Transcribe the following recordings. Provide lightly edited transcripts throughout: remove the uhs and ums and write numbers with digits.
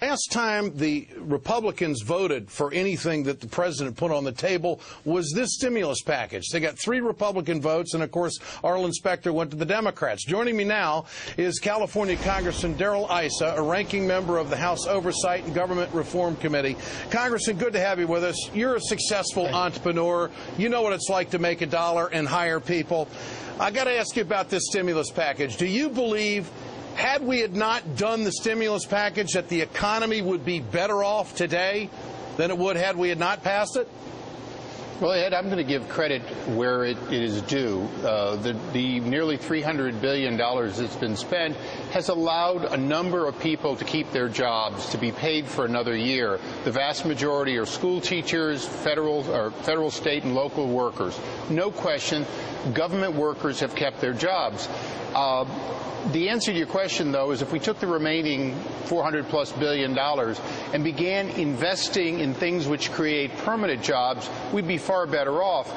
Last time the Republicans voted for anything that the president put on the table was this stimulus package. They got 3 Republican votes, and, of course, Arlen Specter went to the Democrats. Joining me now is California Congressman Issa, a ranking member of the House Oversight and Government Reform Committee. Congressman, good to have you with us. You're a successful entrepreneur. You know what it's like to make a dollar and hire people. I got to ask you about this stimulus package. Do you believe, had we not done the stimulus package, that the economy would be better off today than it would had we not passed it? Well, Ed, I'm going to give credit where it is due. The nearly $300 billion that's been spent has allowed a number of people to keep their jobs, to be paid for another year. The vast majority are school teachers, federal, state, and local workers. No question, government workers have kept their jobs. The answer to your question, though, is if we took the remaining $400+ billion and began investing in things which create permanent jobs, we'd be far better off.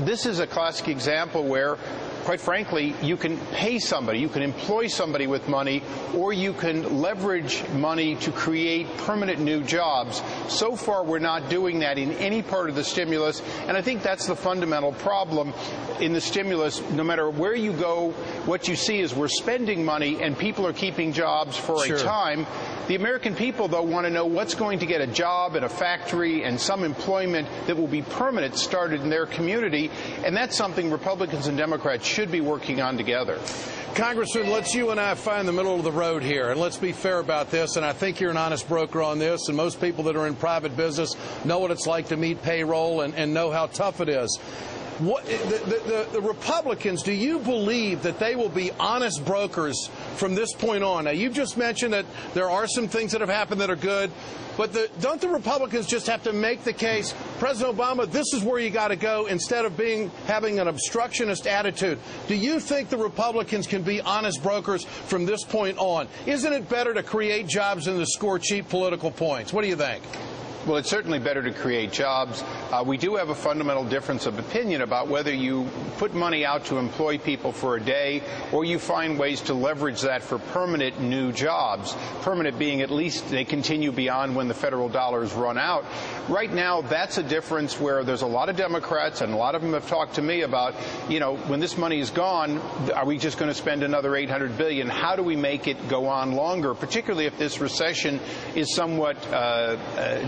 This is a classic example where, quite frankly, you can pay somebody, you can employ somebody with money, or you can leverage money to create permanent new jobs. So far, we're not doing that in any part of the stimulus, and I think that's the fundamental problem in the stimulus. No matter where you go, what you see is we're spending money and people are keeping jobs for a time. The American people, though, want to know what's going to get a job at a factory and some employment that will be permanent started in their community, and that's something Republicans and Democrats should be working on together. Congressman, let's you and I find the middle of the road here, and let's be fair about this, and I think you're an honest broker on this, and most people that are in private business know what it's like to meet payroll and know how tough it is. The Republicans, do you believe that they will be honest brokers from this point on? Now, you've just mentioned that there are some things that have happened that are good, but don't the Republicans just have to make the case, President Obama, this is where you got to go, instead of having an obstructionist attitude? Do you think the Republicans can be honest brokers from this point on? Isn't it better to create jobs than to score cheap political points? What do you think? Well, it's certainly better to create jobs. We do have a fundamental difference of opinion about whether you put money out to employ people for a day or you find ways to leverage that for permanent new jobs. Permanent being at least they continue beyond when the federal dollars run out. Right now, that's a difference where there's a lot of Democrats, and a lot of them have talked to me about, you know, when this money is gone, are we just going to spend another $800 billion? How do we make it go on longer, particularly if this recession is somewhat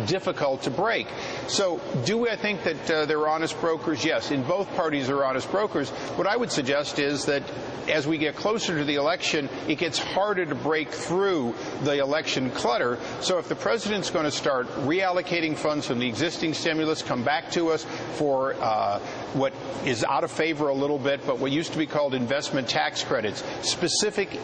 difficult to break? So do I think that they're honest brokers? Yes, in both parties are honest brokers. What I would suggest is that as we get closer to the election, it gets harder to break through the election clutter. So if the president's going to start reallocating funds from the existing stimulus, come back to us for what is out of favor a little bit, but what used to be called investment tax credits, specific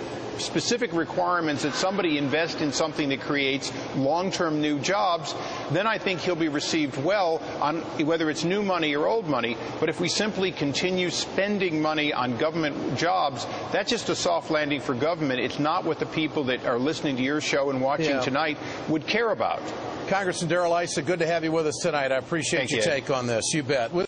requirements that somebody invest in something that creates long-term new jobs, then I think he'll be received well on whether it's new money or old money. But if we simply continue spending money on government jobs, that's just a soft landing for government. It's not what the people that are listening to your show and watching tonight would care about. Congressman Issa, good to have you with us tonight. I appreciate your take on this. You bet.